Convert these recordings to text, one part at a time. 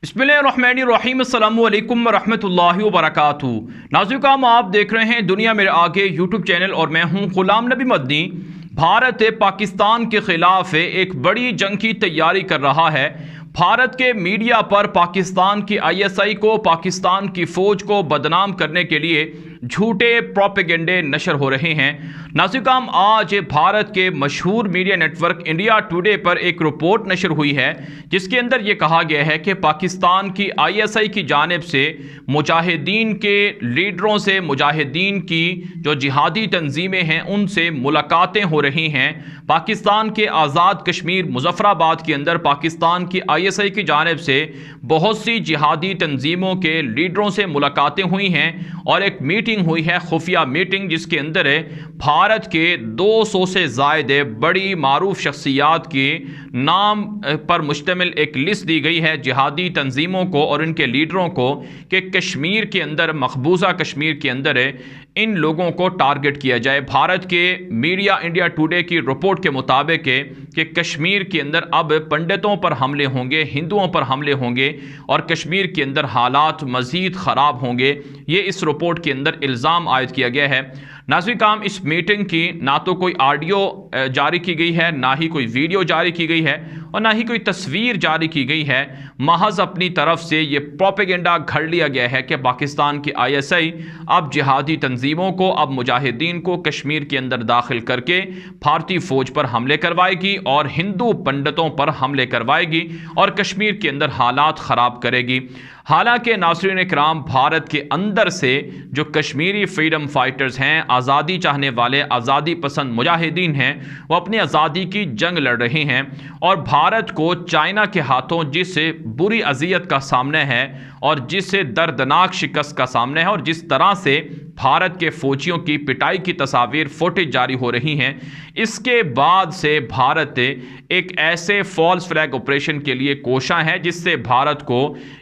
बिस्मिल्लाहिर्रहमानिर्रहीम अस्सलामु अलैकुम वरहमतुल्लाहि वबरकातुहू। नाज़रीन काम आप देख रहे हैं दुनिया मेरे आगे यूट्यूब चैनल और मैं हूं गुलाम नबी मदनी। भारत पाकिस्तान के खिलाफ एक बड़ी जंग की तैयारी कर रहा है। भारत के मीडिया पर पाकिस्तान की आईएसआई को, पाकिस्तान की फ़ौज को बदनाम करने के लिए झूठे प्रोपेगेंडे नशर हो रहे हैं। नाज़रीन आज भारत के मशहूर मीडिया नेटवर्क इंडिया टुडे पर एक रिपोर्ट नशर हुई है जिसके अंदर ये कहा गया है कि पाकिस्तान की आईएसआई की जानिब से मुजाहिदीन के लीडरों से, मुजाहिदीन की जो जिहादी तंजीमें हैं उनसे मुलाकातें हो रही हैं। पाकिस्तान के आज़ाद कश्मीर मुजफ्फराबाद के अंदर पाकिस्तान की आईएसआई की जानिब से बहुत सी जिहादी तंजीमों के लीडरों से मुलाकातें हुई हैं और एक मीटिंग हुई है, खुफिया मीटिंग, जिसके अंदर भारत के 200 से ज़ायद बड़ी मारूफ शख्सियात के नाम पर मुश्तमिल एक लिस्ट दी गई है जिहादी तंजीमों को और इनके लीडरों को कि कश्मीर के अंदर, मकबूजा कश्मीर के अंदर इन लोगों को टारगेट किया जाए। भारत के मीडिया इंडिया टुडे की रिपोर्ट के मुताबिक कि कश्मीर के अंदर अब पंडितों पर हमले होंगे, हिंदुओं पर हमले होंगे और कश्मीर के अंदर हालात मज़ीद ख़राब होंगे। ये इस रिपोर्ट के अंदर इल्ज़ाम आयद किया गया है। नाज़रीन काम इस मीटिंग की ना तो कोई ऑडियो जारी की गई है, ना ही कोई वीडियो जारी की गई है और ना ही कोई तस्वीर जारी की गई है। महज अपनी तरफ से ये प्रोपेगेंडा घड़ लिया गया है कि पाकिस्तान की आईएसआई अब जिहादी तंजीमों को, अब मुजाहिदीन को कश्मीर के अंदर दाखिल करके भारतीय फ़ौज पर हमले करवाएगी और हिंदू पंडितों पर हमले करवाएगी और कश्मीर के अंदर हालात ख़राब करेगी। हालांकि नाज़रीन इकराम, भारत के अंदर से जो कश्मीरी फ्रीडम फाइटर्स हैं, आज़ादी चाहने वाले, आज़ादी पसंद मुजाहिदीन हैं, वो अपनी आज़ादी की जंग लड़ रहे हैं और भारत को चाइना के हाथों जिस बुरी अजियत का सामना है और जिस दर्दनाक शिकस्त का सामना है और जिस तरह से भारत के फौजियों की पिटाई की तस्वीर, फुटेज जारी हो रही हैं, इसके बाद से भारत एक ऐसे फॉल्स फ्लैग ऑपरेशन के लिए कोशा है जिससे भारत को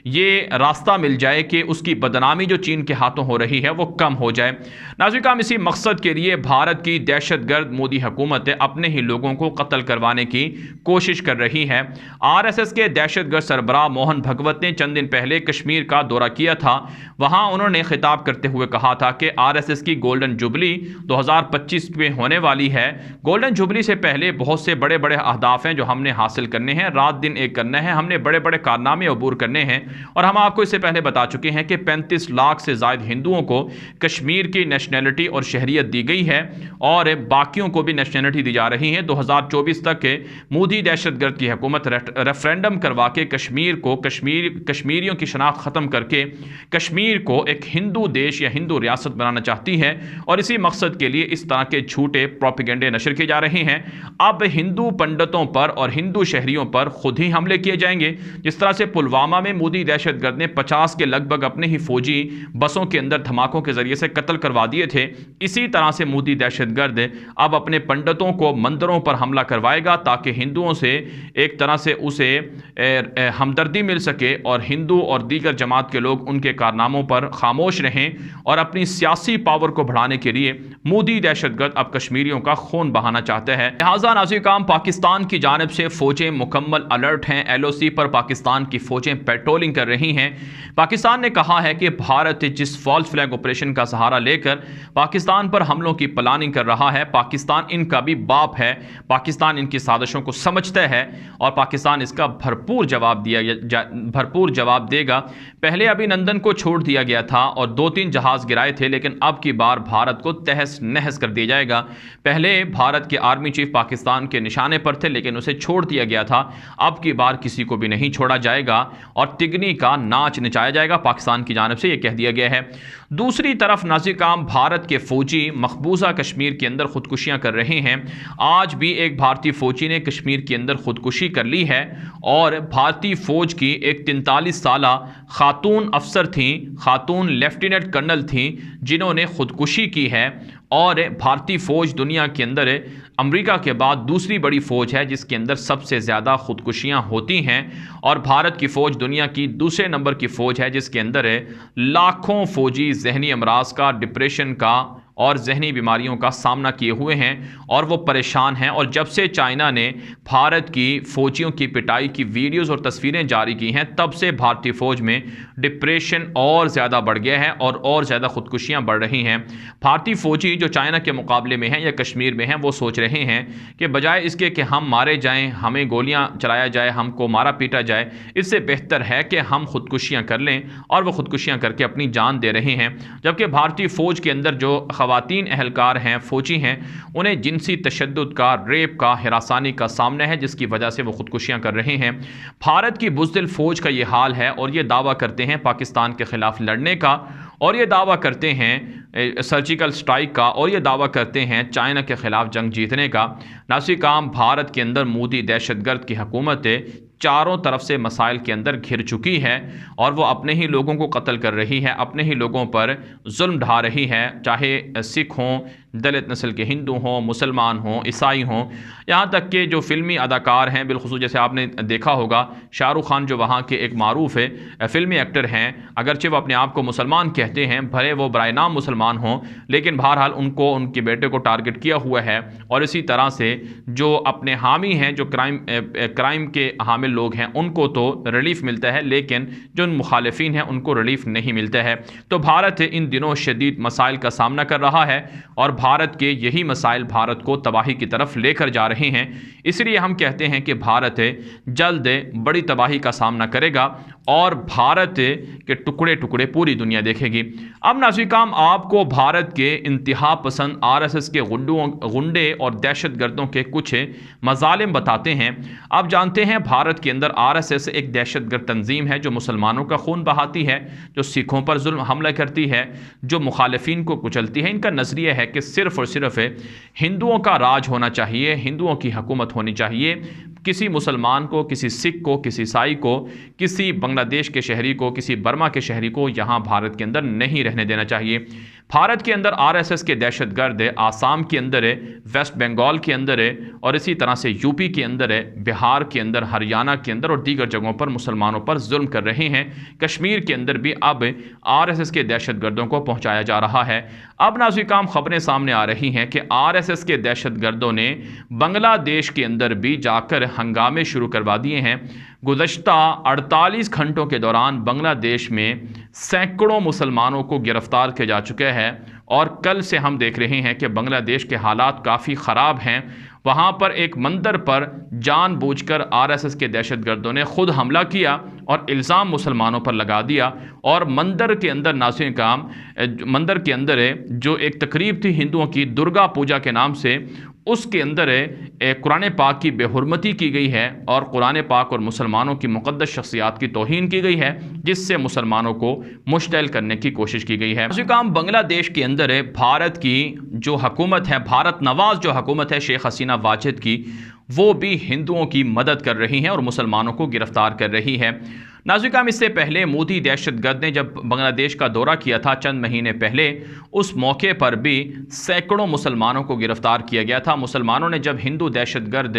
ये रास्ता मिल जाए कि उसकी बदनामी जो चीन के हाथों हो रही है वो कम हो जाए। नाज़रीन काम इसी मकसद के लिए भारत की दहशतगर्द मोदी हुकूमत अपने ही लोगों को कत्ल करवाने की कोशिश कर रही है। आरएसएस के दहशतगर्द सरबराह मोहन भगवत ने चंद दिन पहले कश्मीर का दौरा किया था। वहां उन्होंने खिताब करते हुए कहा था कि आरएसएस की गोल्डन जुबली 2025 में होने वाली है। गोल्डन जुबली से पहले बहुत से बड़े बड़े अहदाफ हैं जो हमने हासिल करने हैं, रात दिन एक करना है, हमने बड़े बड़े कारनामे अबूर करने हैं और हम आपको इससे पहले बता चुके हैं कि 35 लाख से ज़ायद हिंदुओं को कश्मीर की नेशनैलिटी और शहरियत दी गई है और बाकियों को भी नेशनैलिटी दी जा रही है। 2024 तक मोदी दहशतगर्द की हुकूमत रेफरेंडम करवा के कश्मीर को, कश्मीरियों की शनाख्त ख़त्म करके कश्मीर को एक हिंदू देश या हिंदू रियासत बनाना चाहती है और इसी मकसद के लिए इस तरह के झूठे प्रोपेगेंडे नशर किए जा रहे हैं। अब हिंदू पंडितों पर और हिंदू शहरियों पर खुद ही हमले किए जाएंगे। जिस तरह से पुलवामा में मोदी दहशतगर्द ने 50 के लगभग अपने ही फौजी बसों के अंदर धमाकों के जरिए से कत्ल करवा दिए थे, इसी तरह से मोदी दहशतगर्द अब अपने पंडितों को मंदिरों पर हमला करवाएगा ताकि हिंदुओं से एक तरह से उसे हमदर्दी मिल सके और हिंदू और दीगर जमात के लोग उनके कारनामों पर खामोश रहें और अपनी सियासी पावर को बढ़ाने के लिए मोदी दहशतगर्द अब कश्मीरियों का खून बहाना चाहते हैं। लिहाजा नाज़रीन काम पाकिस्तान की जानिब से फौजें मुकम्मल अलर्ट हैं। एलओसी पर पाकिस्तान की फौजें पेट्रोलिंग कर रही हैं। पाकिस्तान ने कहा है कि भारत जिस फॉल्स फ्लैग ऑपरेशन का सहारा लेकर पाकिस्तान पर हमलों की प्लानिंग कर रहा है, पाकिस्तान इनका भी बाप है, पाकिस्तान इनकी साजिशों को समझता है और पाकिस्तान इसका भरपूर जवाब देगा। पहले अभिनंदन को छोड़ दिया गया था और 2-3 जहाज गिराए थे, लेकिन अब की बार भारत को तहस नहस कर दिया जाएगा। पहले भारत के आर्मी चीफ पाकिस्तान के निशाने पर थे लेकिन उसे छोड़ दिया गया था, अब की बार किसी को भी नहीं छोड़ा जाएगा और तिगनी का नाच नचाया जाएगा, पाकिस्तान की जानिब से यह कह दिया गया है। दूसरी तरफ नाज़रीन काम भारत के फौजी मकबूजा कश्मीर के अंदर खुदकुशियां कर रहे हैं। आज भी एक भारतीय फौजी ने कश्मीर के अंदर खुदकुशी कर ली है और भारतीय फौज की एक 43 साला खातून अफसर थी, खातून लेफ्टिनेंट कर्नल थी, जिन्होंने खुदकुशी की है और भारतीय फ़ौज दुनिया के अंदर अमेरिका के बाद दूसरी बड़ी फ़ौज है जिसके अंदर सबसे ज़्यादा खुदकुशियाँ होती हैं और भारत की फ़ौज दुनिया की दूसरे नंबर की फ़ौज है जिसके अंदर लाखों फ़ौजी जहनी अमराज का, डिप्रेशन का اور ذہنی بیماریوں کا سامنا کیے ہوئے ہیں اور وہ پریشان ہیں، اور جب سے چائنا نے بھارت کی فوجیوں کی پٹائی کی ویڈیوز اور تصویریں جاری کی ہیں تب سے بھارتی فوج میں ڈپریشن اور زیادہ بڑھ گیا ہے اور زیادہ خودکشیاں بڑھ رہی ہیں۔ بھارتی فوجی جو چائنا کے مقابلے میں ہیں یا کشمیر میں ہیں وہ سوچ رہے ہیں کہ بجائے اس کے کہ ہم مارے جائیں، ہمیں گولیاں چلایا جائے، ہم کو مارا پیٹا جائے، اس سے بہتر ہے کہ ہم خودکشیاں کر لیں، اور وہ خودکشیاں کر کے اپنی جان دے رہے ہیں۔ جبکہ بھارتی فوج کے اندر جو خواتین اہلکار ہیں، فوجی ہیں، انہیں جنسی تشدد کا، ریپ کا، ہراسانی کا سامنا ہے، جس کی وجہ سے وہ خودکشیاں کر رہے ہیں۔ بھارت کی بزدل فوج کا یہ حال ہے، اور یہ دعویٰ کرتے ہیں پاکستان کے خلاف لڑنے کا، اور یہ دعویٰ کرتے ہیں سرجیکل سٹرائک کا، اور یہ دعویٰ کرتے ہیں چائنا کے خلاف جنگ جیتنے کا۔ ناصرین کرام، بھارت کے اندر مودی دہشت گرد کی حکومت چاروں طرف سے مسائل کے اندر گھر چکی ہے، اور وہ اپنے ہی لوگوں کو قتل کر رہی ہے، اپنے ہی لوگوں پر ظلم ڈھا رہی ہے، چاہے سکھ ہوں، دلت نسل کے ہندو ہوں، مسلمان ہوں، عیسائی ہوں، یہاں تک کہ جو فلمی اداکار ہیں، بالخصوص جیسے آپ نے دیکھا ہوگا شاہ رخ خان جو وہاں کے ایک معروف فلمی ایکٹر ہیں، اگرچہ وہ اپنے آپ کو مسلمان کہتے ہیں، بھلے وہ برائے نام مسلمان ہوں، لیکن بہرحال ان کے بیٹے کو ٹارگٹ کیا ہوا ہے۔ اور اسی طرح سے جو اپنے حامی ہیں، جو کرائم کے حامل لوگ ہیں، ان کو تو ریلیف ملتا ہے، لیکن جو مخالفین ہیں ان کو ریلیف نہیں ملتا ہے۔ تو بھارت ان دنوں شدید مسائل کا سامنا کر رہا ہے، اور بھارت کے یہی مسائل بھارت کو تباہی کی طرف لے کر جا رہے ہیں۔ اس لیے ہم کہتے ہیں کہ بھارت جلد بڑی تباہی کا سامنا کرے گا، اور بھارت کے ٹکڑے ٹکڑے پوری دنیا دیکھے گی۔ اب ناظرین کرام، آپ کو بھارت کے انتہا پسند RSS کے غنڈے اور دہشت گردوں کے کچھ مظالم بتاتے ہیں۔ آپ جانتے ہیں بھارت کے اندر RSS ایک دہشت گرد تنظیم ہے جو مسلمانوں کا خون بہاتی ہے، جو سکھوں پر ظلم حملہ کرتی ہے، جو مخالفین کو کچلتی ہے۔ ان کا نظریہ ہے کہ صرف اور صرف ہندوؤں کا راج ہونا چاہیے، ہندوؤں کی حکومت ہونی چاہیے، کسی مسلمان کو، کسی سکھ کو، کسی عیسائی کو، کسی بنگلہ دیش کے شہری کو، کسی برما کے شہری کو یہاں بھارت کے اندر نہیں رہنے دینا چاہیے۔ بھارت کے اندر RSS کے دہشت گرد آسام کے اندر ہے، ویسٹ بنگال کے اندر ہے، اور اسی طرح سے UP کے اندر ہے، بہار کے اندر، ہریانہ کے اندر اور دیگر جگہوں پر مسلمانوں پر ظلم کر رہے ہیں۔ کشمیر کے اندر بھی اب RSS کے دہشت گردوں کو پہنچایا جا رہا ہے۔ اب ناظرین کرام، خبریں سامنے آ رہی ہیں کہ RSS کے دہشت گردوں نے بنگلہ دیش کے اندر بھی جا کر ہنگامے شروع کروا دیے ہیں۔ گزشتہ 48 گھنٹوں کے دوران بنگلہ دیش میں سینکڑوں مسلمانوں کو گرفتار کیا جا چکا ہے، اور کل سے ہم دیکھ رہے ہیں کہ بنگلہ دیش کے حالات کافی خراب ہیں۔ وہاں پر ایک مندر پر جان بوجھ کر RSS کے دہشت گردوں نے خود حملہ کیا اور الزام مسلمانوں پر لگا دیا، اور مندر کے اندر ناظرین کرام، مندر کے اندر جو ایک تقریب تھی ہندوؤں کی درگا پوجا کے نام سے، اس کے اندر قرآن پاک کی بے حرمتی کی گئی ہے، اور قرآن پاک اور مسلمانوں کی مقدس شخصیات کی توہین کی گئی ہے، جس سے مسلمانوں کو مشتعل کرنے کی کوشش کی گئی ہے۔ اسی کام بنگلہ دیش کے اندر بھارت کی جو حکومت ہے، بھارت نواز جو حکومت ہے شیخ حسینہ واجد کی، وہ بھی ہندوؤں کی مدد کر رہی ہیں اور مسلمانوں کو گرفتار کر رہی ہے۔ ناظرین کرام، اس سے پہلے مودی دہشت گرد نے جب بنگلہ دیش کا دورہ کیا تھا چند مہینے پہلے، اس موقع پر بھی سینکڑوں مسلمانوں کو گرفتار کیا گیا تھا۔ مسلمانوں نے جب ہندو دہشت گرد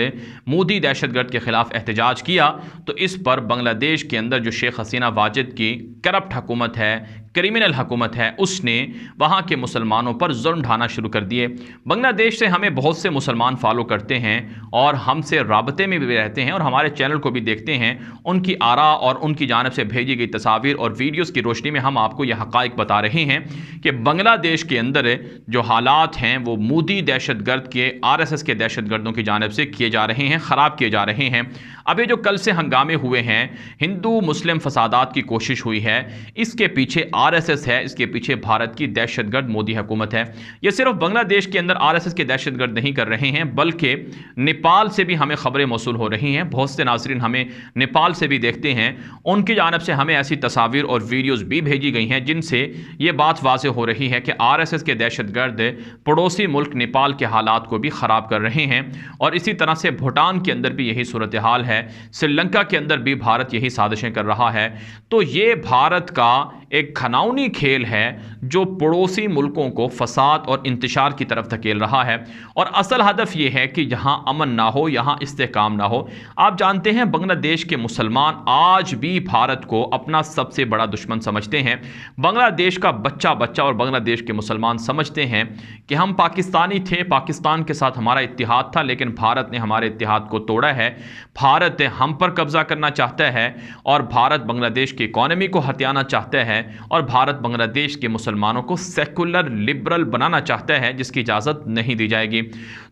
مودی دہشت گرد کے خلاف احتجاج کیا تو اس پر بنگلہ دیش کے اندر جو شیخ حسینہ واجد کی کرپٹ حکومت ہے، کرمنل حکومت ہے، اس نے وہاں کے مسلمانوں پر ظلم ڈھانا شروع کر دیے۔ بنگلہ دیش سے ہمیں بہت سے مسلمان فالو کرتے ہیں اور ہم سے رابطے میں بھی رہتے ہیں، اور ہمارے چینل کو بھی دیکھتے ہیں۔ ان کی آراء اور ان کی جانب سے بھیجی گئی تصاویر اور ویڈیوز کی روشنی میں ہم آپ کو یہ حقائق بتا رہے ہیں کہ بنگلہ دیش کے اندر جو حالات ہیں وہ مودی دہشت گرد کے، RSS کے دہشت گردوں کی جانب سے کیے جا رہے ہیں، خراب کیے جا رہے ہیں۔ اب یہ جو کل سے ہنگامے ہوئے ہیں، ہندو مسلم فسادات کی کوشش ہوئی ہے، اس کے پیچھے RSS ہے، اس کے پیچھے بھارت کی دہشت گرد مودی حکومت ہے۔ یہ صرف بنگلہ دیش کے اندر RSS کے دہشت گرد نہیں کر رہے ہیں، بلکہ نیپال سے بھی ہمیں خبریں موصول ہو رہی ہیں۔ بہت سے ناظرین ہمیں نیپال سے بھی دیکھتے ہیں، ان کی جانب سے ہمیں ایسی تصاویر اور ویڈیوز بھی بھیجی گئی ہیں جن سے یہ بات واضح ہو رہی ہے کہ RSS کے دہشت گرد پڑوسی ملک نیپال کے حالات کو بھی خراب کر رہے ہیں، اور اسی طرح سے بھوٹان کے اندر بھی یہی صورتحال ہے، سری لنکا کے اندر بھی بھارت یہی سازشیں کر رہا ہے۔ تو یہ بھارت کا ایک گھناؤ घिनौनी खेल है जो पड़ोसी मुल्कों को फसाद और इंतशार की तरफ धकेल रहा है, और असल हदफ ये है कि यहाँ अमन ना हो, यहाँ इस्तेहकाम ना हो। आप जानते हैं बांग्लादेश के मुसलमान आज भी भारत को अपना सबसे बड़ा दुश्मन समझते हैं। बांग्लादेश का बच्चा बच्चा और बांग्लादेश के मुसलमान समझते हैं कि हम पाकिस्तानी थे, पाकिस्तान के साथ हमारा इत्तिहाद था, लेकिन भारत ने हमारे इत्तिहाद को तोड़ा है। भारत हम पर कब्जा करना चाहता है और भारत बांग्लादेश की इकॉनमी को हथियाना चाहता है, और भारत बांग्लादेश के मुसलमानों को सेकुलर लिबरल बनाना चाहता है, जिसकी इजाज़त नहीं दी जाएगी।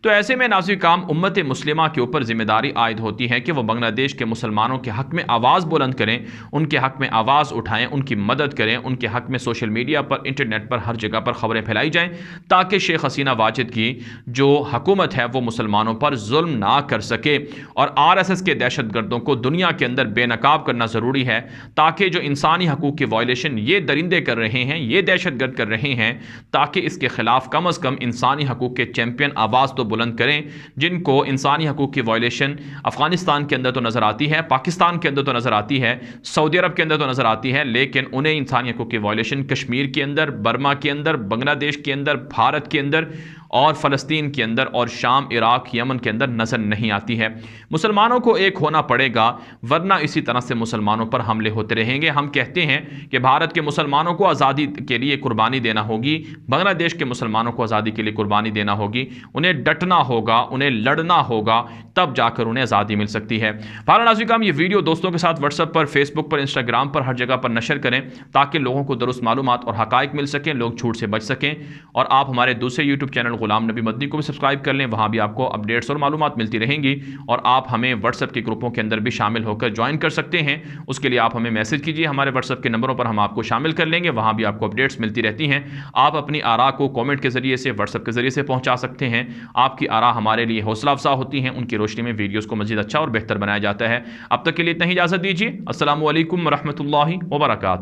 तो ऐसे में नाज़िर काम उम्मत मुस्लिमा के ऊपर जिम्मेदारी आयद होती है कि वो बांग्लादेश के मुसलमानों के हक़ में आवाज़ बुलंद करें, उनके हक़ में आवाज़ उठाएं, उनकी मदद करें, उनके हक़ में सोशल मीडिया पर, इंटरनेट पर, हर जगह पर खबरें फैलाई जाएं, ताकि शेख हसीना वाजिद की जो हुकूमत है वो मुसलमानों पर जुल्म ना कर सके। और RSS के दहशतगर्दों को दुनिया के अंदर बेनकाब करना ज़रूरी है, ताकि जो इंसानी हकूक़ की वायलेशन ये दरिंदे कर रहे हैं, ये दहशतगर्द कर रहे हैं, ताकि इसके ख़िलाफ़ कम अज़ कम इंसानी हकूक़ के चैम्पियन आवाज़ तो बुलंद करें, जिनको इंसानी हकूक़ की वायलेशन अफ़गानिस्तान के अंदर तो नज़र आती है, पाकिस्तान के अंदर तो नज़र आती है, सऊदी अरब के अंदर तो नज़र आती है, लेकिन उन्हें इंसानी हकूक़ की वायलेशन कश्मीर के अंदर, बर्मा के अंदर, बांग्लादेश के अंदर, भारत के अंदर और फ़लस्तीन के अंदर और शाम, इराक, यमन के अंदर नज़र नहीं आती है। मुसलमानों को एक होना पड़ेगा, वरना इसी तरह से मुसलमानों पर हमले होते रहेंगे। हम कहते हैं कि भारत के मुसलमानों को आज़ादी के लिए कुर्बानी देना होगी, बांग्लादेश के मुसलमानों को आज़ादी के लिए कुर्बानी देना होगी, उन्हें डटना होगा, उन्हें लड़ना होगा, तब जाकर उन्हें आज़ादी मिल सकती है। नाज़रीन हम ये वीडियो दोस्तों के साथ व्हाट्सएप पर, फेसबुक पर, इंस्टाग्राम पर, हर जगह पर नशर करें, ताकि लोगों को दुरुस्त मालूमात और हक़ाइक़ मिल सकें, लोग झूठ से बच सकें। और आप हमारे दूसरे यूट्यूब चैनल गुलाम नबी मदनी को भी सब्सक्राइब कर लें, वहाँ भी आपको अपडेट्स और मालूमात मिलती रहेंगी। और आप हमें व्हाट्सएप के ग्रुपों के अंदर भी शामिल होकर ज्वाइन कर सकते हैं। उसके लिए आप हमें मैसेज कीजिए, हमारे व्हाट्सएप के नंबरों पर हम आपको शामिल कर लेंगे, वहाँ भी आपको अपडेट्स मिलती रहती हैं। आप अपनी आरा को कॉमेंट के ज़रिए से, व्हाट्सएप के ज़रिए से पहुँचा सकते हैं। आपकी आरा हमारे लिए हौसला अफजा होती हैं, उनकी रोशनी में वीडियोज़ को मज़ीद अच्छा और बेहतर बनाया जाता है। अब तक के लिए इतना ही इजाज़त दीजिए। अस्सलामु अलैकुम व रहमतुल्लाहि व बरकातुहू।